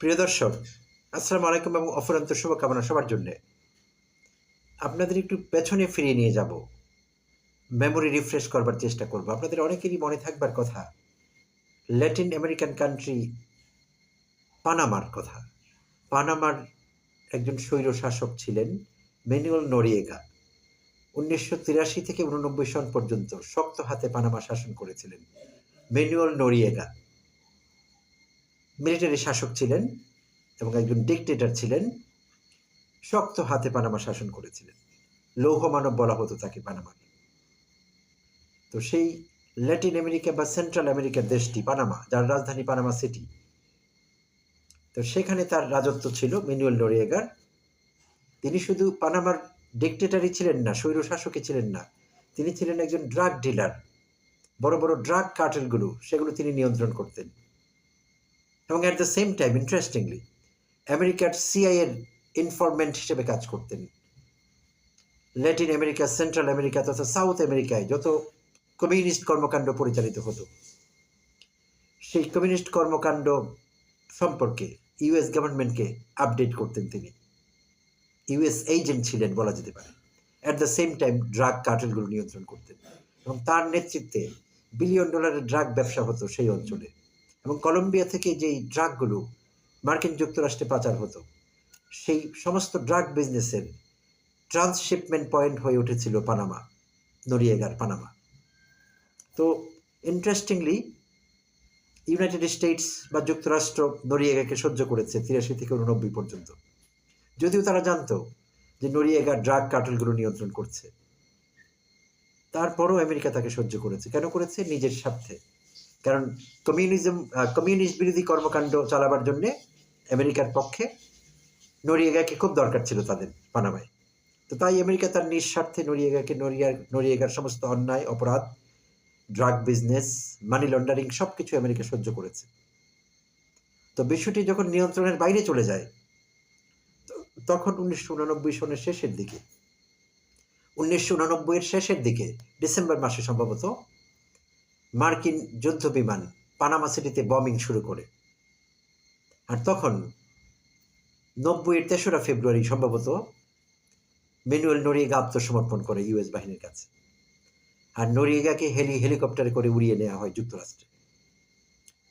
প্রিয় দর্শক, আসসালামু আলাইকুম এবং অফুরন্ত শুভকামনা সবার জন্যে। আপনাদের একটু পেছনে ফিরিয়ে নিয়ে যাব। মেমোরি রিফ্রেশ করবার চেষ্টা করব। আপনাদের অনেকেরই মনে থাকবার কথা, ল্যাটিন আমেরিকান কান্ট্রি পানামার কথা। পানামার একজন স্বৈর শাসক ছিলেন ম্যানুয়েল নোরিয়েগা। ১৯৮৩ থেকে ৮৯ সন পর্যন্ত শক্ত হাতে পানামা শাসন করেছিলেন ম্যানুয়েল নোরিয়েগা। মিলিটারি শাসক ছিলেন এবং একজন ডিক্টেটর ছিলেন। শক্ত হাতে পানামা শাসন করেছিলেন। লৌহ মানব বলা হতো তাকে পানামার। তো সেই ল্যাটিন আমেরিকা বা সেন্ট্রাল আমেরিকার দেশটি পানামা, যার রাজধানী পানামা সিটি, তো সেখানে তার রাজত্ব ছিল ম্যানুয়েল নোরিয়েগার। তিনি শুধু পানামার ডিক্টেটরই ছিলেন না, স্বৈরশাসকই ছিলেন না, তিনি ছিলেন একজন ড্রাগ ডিলার। বড় বড় ড্রাগ কার্টেলগুলো সেগুলো তিনি নিয়ন্ত্রণ করতেন। এবং at the same time, interestingly, আমেরিকার সিআইএর ইনফরমেন্ট হিসেবে কাজ করতেন। ল্যাটিন আমেরিকা, সেন্ট্রাল আমেরিকা তথা সাউথ আমেরিকায় যত কমিউনিস্ট কর্মকাণ্ড পরিচালিত হতো, সেই কমিউনিস্ট কর্মকাণ্ড সম্পর্কে ইউএস গভর্নমেন্টকে আপডেট করতেন তিনি। ইউএস এজেন্ট ছিলেন বলা যেতে পারে। At the same time drug কার্টেলগুলো নিয়ন্ত্রণ করতেন এবং তার নেতৃত্বে বিলিয়ন ডলারের ড্রাগ ব্যবসা হতো সেই অঞ্চলে। এবং কলম্বিয়া থেকে যেই ড্রাগগুলো মার্কিন যুক্তরাষ্ট্রে পাচার হতো, সেই সমস্ত ড্রাগ বিজনেসের ট্রান্সশিপমেন্ট পয়েন্ট হয়ে উঠেছিল পানামা, নোরিয়েগার পানামা। তো ইন্টারেস্টিংলি, ইউনাইটেড স্টেটস বা যুক্তরাষ্ট্র নোরিয়েগাকে সহ্য করেছে ৮৩ থেকে ৮৯ পর্যন্ত, যদিও তারা জানতো যে নোরিয়েগা ড্রাগ কার্টেলগুলো নিয়ন্ত্রণ করছে। তারপরও আমেরিকা তাকে সহ্য করেছে। কেন করেছে? নিজের স্বার্থে। কারণ কমিউনিস্ট বিরোধী কর্মকাণ্ড চালাবার জন্যে আমেরিকার পক্ষে নোরিয়েগাকে খুব দরকার ছিল তাদের পানামায়। তো তাই আমেরিকা তার নিঃস্বার্থে নোরিয়েগার সমস্ত অন্যায়, অপরাধ, ড্রাগ বিজনেস, মানি লন্ডারিং সবকিছু আমেরিকা সহ্য করেছে। তো বিষয়টি যখন নিয়ন্ত্রণের বাইরে চলে যায়, তখন ১৯৮৯ সনের শেষের দিকে, ১৯৮৯ এর শেষের দিকে ডিসেম্বর মাসে সম্ভবত মার্কিন যুদ্ধ বিমান পানামা সিটিতে বমিং শুরু করে। আর তখন ৯০ এর ৩রা ফেব্রুয়ারি সম্ভবত ম্যানুয়েল নোরিয়েগা আত্মসমর্পণ করে ইউএস বাহিনীর কাছে। আর নোরিয়েগাকে হেলিকপ্টারে করে উড়িয়ে নেওয়া হয় যুক্তরাষ্ট্রে।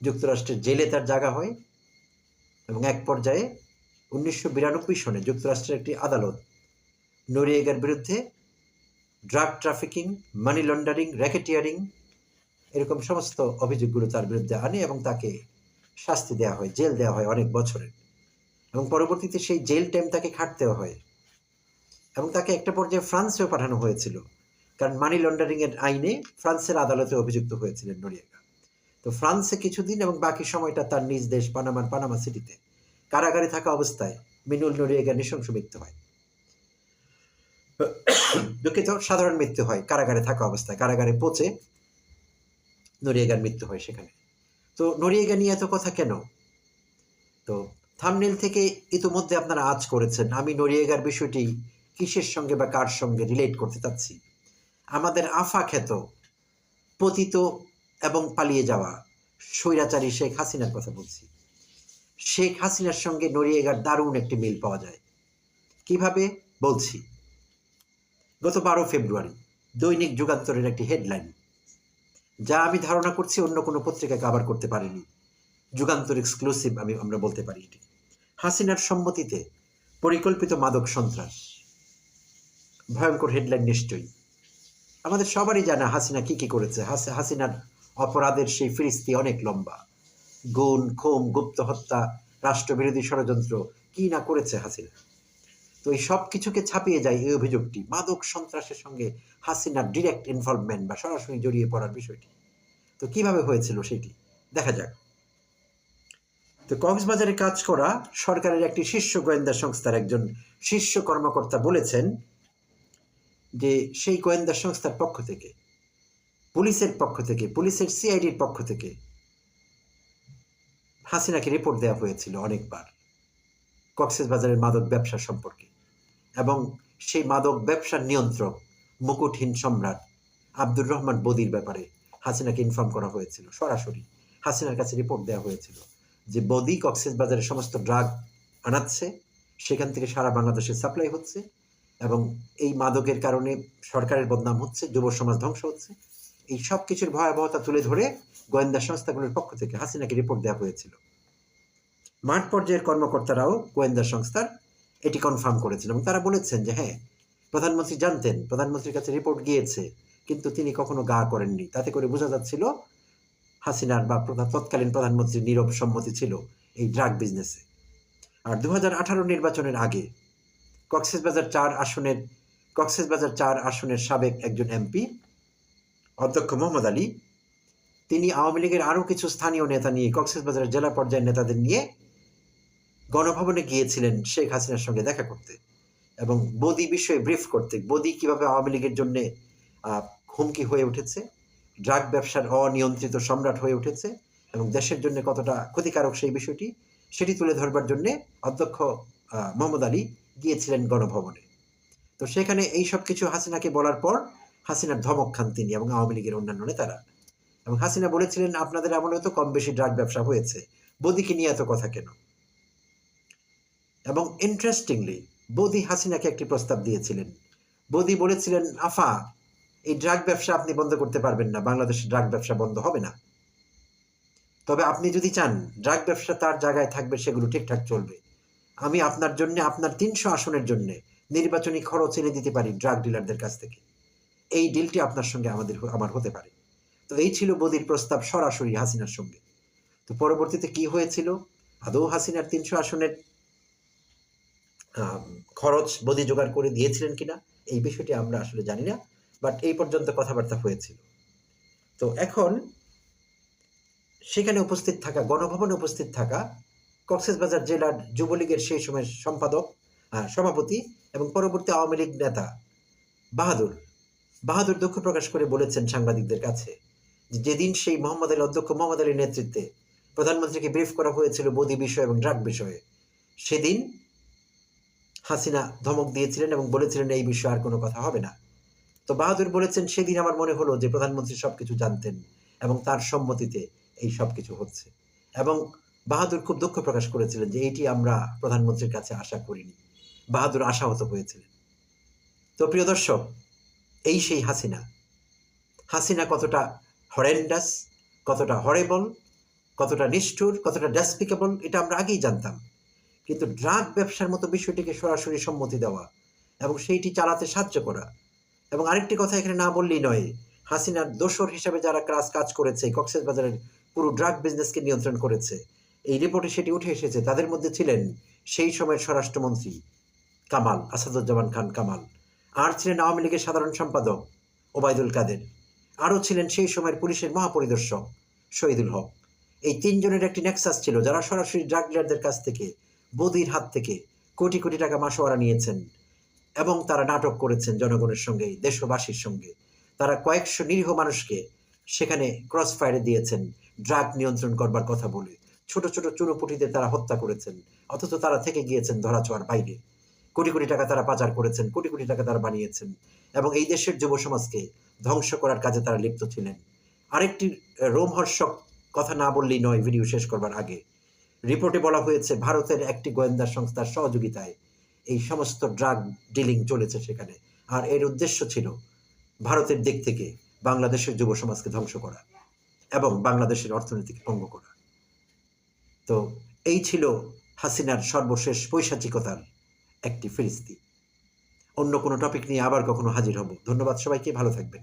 যুক্তরাষ্ট্রের জেলে তার জায়গা হয় এবং এক পর্যায়ে ১৯৯২ সনে যুক্তরাষ্ট্রের একটি আদালত নোরিয়েগার বিরুদ্ধে ড্রাগ ট্রাফিকিং, মানি লন্ডারিং, র্যাকেটিয়ারিং এরকম সমস্ত অভিযোগগুলো তার বিরুদ্ধে আনে এবং তাকে শাস্তি দেওয়া হয়, জেল দেওয়া হয় অনেক বছরের। এবং পরবর্তীতে সেই জেল টাইম তাকে খাটতেও হয় এবং তাকে একটা পর্যায়ে ফ্রান্সেও পাঠানো হয়েছিল, কারণ মানি লন্ডারিংয়ের আইনে ফ্রান্সের আদালতে অভিযুক্ত হয়েছিলেন নোরিয়েগা। তো ফ্রান্সে কিছুদিন এবং বাকি সময়টা তার নিজ দেশ পানামা সিটিতে কারাগারে থাকা অবস্থায় ম্যানুয়েল নোরিয়েগা নৃশংস মৃত্যু হয়। দুঃখিত, সাধারণ মৃত্যু হয় কারাগারে থাকা অবস্থায়। কারাগারে পচে নোরিয়েগার মৃত্যু হয় সেখানে। তো নোরিয়েগা নিয়ে এত কথা কেন? তো থাম্বনেল থেকে ইতিমধ্যে আপনারা আঁচ করেছেন আমি নোরিয়েগার বিষয়টি কিসের সঙ্গে বা কার সঙ্গে রিলেট করতে চাচ্ছি। আমাদের আফা খ্যাত, পতিত এবং পালিয়ে যাওয়া স্বৈরাচারী শেখ হাসিনার কথা বলছি। শেখ হাসিনার সঙ্গে নোরিয়েগার দারুণ একটি মিল পাওয়া যায়। কিভাবে বলছি? গত ১২ ফেব্রুয়ারি দৈনিক যুগান্তরের একটি হেডলাইন, যা আমি ধারণা করছি অন্য কোনো পত্রিকা কভার করতে পারেনি, যুগান্তর এক্সক্লুসিভ আমরা বলতে পারি এটি। হাসিনার সম্মতিতে পরিকল্পিত মাদক সন্ত্রাস। ভয়ঙ্কর হেডলাইন নিশ্চয়ই। আমাদের সবারই জানা হাসিনা কি কি করেছে। হাসিনার অপরাধের সেই ফিরিস্তি অনেক লম্বা। গুণ, খুন, গুপ্ত হত্যা, রাষ্ট্রবিরোধী ষড়যন্ত্র, কি না করেছে হাসিনা। তো এই সব কিছুকে ছাপিয়ে যায় এই অভিযোগটি, মাদক সন্ত্রাসের সঙ্গে হাসিনার ডিরেক্ট ইনভলভমেন্ট বা সরাসরি জড়িয়ে পড়ার বিষয়টি। তো কিভাবে হয়েছিল সেটি দেখা যাক। তো কক্সবাজারে কাজ করা সরকারের একটি শীর্ষ গোয়েন্দা সংস্থার একজন শীর্ষ কর্মকর্তা বলেছেন যে সেই গোয়েন্দা সংস্থার পক্ষ থেকে, পুলিশের সিআইডির পক্ষ থেকে হাসিনাকে রিপোর্ট দেওয়া হয়েছিল অনেকবার কক্সবাজারের মাদক ব্যবসা সম্পর্কে। এবং সেই মাদক ব্যবসার নিয়ন্ত্রক মুকুটহীন সম্রাট আব্দুর রহমান বদির ব্যাপারে হাসিনাকে ইনফর্ম করা হয়েছিল, সরাসরি হাসিনার কাছে রিপোর্ট দেওয়া হয়েছিল যে বদি কক্সবাজারে সমস্ত ড্রাগ আনাচ্ছে, সেখান থেকে সারা বাংলাদেশে সাপ্লাই হচ্ছে, এবং এই মাদকের কারণে সরকারের বদনাম হচ্ছে, যুব সমাজ ধ্বংস হচ্ছে। এই সব কিছুর ভয়াবহতা তুলে ধরে গোয়েন্দা সংস্থাগুলোর পক্ষ থেকে হাসিনাকে রিপোর্ট দেওয়া হয়েছিল। মাঠ পর্যায়ের কর্মকর্তারাও গোয়েন্দা সংস্থার এটি কনফার্ম করেছেন, এবং তারা বলেছেন যে হ্যাঁ, প্রধানমন্ত্রী জানতেন, প্রধানমন্ত্রীর কাছে রিপোর্ট গিয়েছে, কিন্তু তিনি কখনো গা করেননি। তাতে করে বোঝা যাচ্ছিল হাসিনার বা তৎকালীন প্রধানমন্ত্রীর নীরব সম্মতি ছিল এই ড্রাগ বিজনেসে। আর 2018 নির্বাচনের আগে কক্সবাজার 4 আসনের সাবেক একজন এমপি অধ্যক্ষ মোহাম্মদ আলী, তিনি আওয়ামী লীগের আরও কিছু স্থানীয় নেতা নিয়ে, কক্সবাজারের জেলা পর্যায়ের নেতাদের নিয়ে গণভবনে গিয়েছিলেন শেখ হাসিনার সঙ্গে দেখা করতে এবং বদি বিষয়ে ব্রিফ করতে। বদি কিভাবে আওয়ামী লীগের জন্য হুমকি হয়ে উঠেছে, ড্রাগ ব্যবসার অনিয়ন্ত্রিত সম্রাট হয়ে উঠেছে এবং দেশের জন্য কতটা ক্ষতিকারক সেই বিষয়টি, সেটি তুলে ধরবার জন্যে অধ্যক্ষ মোহাম্মদ আলী গিয়েছিলেন গণভবনে। তো সেখানে এই সব কিছু হাসিনাকে বলার পর হাসিনার ধমক খান তিনি এবং আওয়ামী লীগের অন্যান্য নেতারা। এবং হাসিনা বলেছিলেন, আপনাদের আমলেও তো কম বেশি ড্রাগ ব্যবসা হয়েছে, বদিকে নিয়ে এত কথা কেন? এবং ইন্টারেস্টিংলি বদি হাসিনাকে একটি প্রস্তাব দিয়েছিলেন। বদি বলেছিলেন, আফা, এই ড্রাগ ব্যবসা আপনি বন্ধ করতে পারবেন না, বাংলাদেশে ড্রাগ ব্যবসা বন্ধ হবে না। তবে আপনি যদি চান ড্রাগ ব্যবসা তার জায়গায় থাকবে, সেগুলো ঠিকঠাক চলবে, আমি আপনার জন্য, আপনার 300 আসনের জন্য নির্বাচনী খরচ এনে দিতে পারি ড্রাগ ডিলারদের কাছ থেকে। এই ডিলটি আপনার সঙ্গে আমার হতে পারে। তো এই ছিল বদির প্রস্তাব সরাসরি হাসিনার সঙ্গে। তো পরবর্তীতে কি হয়েছিল, আদৌ হাসিনার 300 আসনের খরচ বদি জোগাড় করে দিয়েছিলেন কিনা, এই বিষয়টি আমরা আসলে জানি না, বাট এই পর্যন্ত কথাবার্তা হয়েছিল। তো এখন সেখানে উপস্থিত থাকা, গণভবনে উপস্থিত থাকা কক্সবাজার জেলার যুবলীগের সেই সময়ের সভাপতি এবং পরবর্তী আওয়ামী লীগ নেতা বাহাদুর দুঃখ প্রকাশ করে বলেছেন সাংবাদিকদের কাছে, যেদিন সেই অধ্যক্ষ মোহাম্মদ আলীর নেতৃত্বে প্রধানমন্ত্রীকে ব্রিফ করা হয়েছিল বদি বিষয় এবং ড্রাগ বিষয়ে, সেদিন হাসিনা ধমক দিয়েছিলেন এবং বলেছিলেন এই বিষয়ে আর কোনো কথা হবে না। তো বাহাদুর বলেছেন, সেদিন আমার মনে হলো যে প্রধানমন্ত্রী সবকিছু জানতেন এবং তার সম্মতিতে এই সব কিছু হচ্ছে। এবং বাহাদুর খুব দুঃখ প্রকাশ করেছিলেন যে এটি আমরা প্রধানমন্ত্রীর কাছে আশা করিনি। বাহাদুর আশাহত হয়েছিলেন। তো প্রিয় দর্শক, এই সেই হাসিনা কতটা হরেন্ডাস, কতটা হরেবল, কতটা নিষ্ঠুর, কতটা ডেসপিকেবল, এটা আমরা আগেই জানতাম। কিন্তু ড্রাগ ব্যবসার মতো বিষয়টিকে সরাসরি সম্মতি দেওয়া এবং সেইটি চালাতে সাহায্য করা, এবং আরেকটি কথা এখানে না বললেই নয়, হাসিনার দোসর হিসাবে যারা কাজ করেছে, কক্সবাজারের পুরো ড্রাগ বিজনেসকে নিয়ন্ত্রণ করেছে, এই রিপোর্টে সেটি উঠে এসেছে। তাদের মধ্যে ছিলেন সেই সময়ের স্বরাষ্ট্রমন্ত্রী কামাল, আসাদুজ্জামান খান কামাল, আর ছিলেন আওয়ামী লীগের সাধারণ সম্পাদক ওবায়দুল কাদের, আরও ছিলেন সেই সময়ের পুলিশের মহাপরিদর্শক শহীদুল হক। এই 3 জনের একটি নেক্সাস ছিল, যারা সরাসরি ড্রাগ ডিলারদের কাছ থেকে, বদির হাত থেকে কোটি কোটি টাকা মাসোয়ারা নিয়েছেন এবং তারা নাটক করেছেন জনগণের সঙ্গে, দেশবাসীর সঙ্গে। তারা কয়েকশো নিরীহ মানুষকে সেখানে ক্রস ফায়ারে দিয়েছেন ড্রাগ নিয়ন্ত্রণ করবার কথা বলে। ছোট ছোট চুনোপুটিদের তারা হত্যা করেছেন, অথচ তারা থেকে গিয়েছেন ধরাছোঁয়ার বাইরে। কোটি কোটি টাকা তারা পাচার করেছেন, কোটি কোটি টাকা তারা বানিয়েছেন এবং এই দেশের যুব সমাজকে ধ্বংস করার কাজে তারা লিপ্ত ছিলেন। আরেকটি রোমহর্ষক কথা না বললেই নয়, ভিডিও শেষ করবার আগে, রিপোর্টে বলা হয়েছে ভারতের একটি গোয়েন্দা সংস্থার সহযোগিতায় এই সমস্ত ড্রাগ ডিলিং চলেছে সেখানে, আর এর উদ্দেশ্য ছিল ভারতের দিক থেকে বাংলাদেশের যুব সমাজকে ধ্বংস করা এবং বাংলাদেশের অর্থনীতিকে ভঙ্গ করা। তো এই ছিল হাসিনার সর্বশেষ পৈশাচিকতার একটি ফিরিস্তি। অন্য কোনো টপিক নিয়ে আবার কখনো হাজির হব। ধন্যবাদ সবাইকে, ভালো থাকবেন।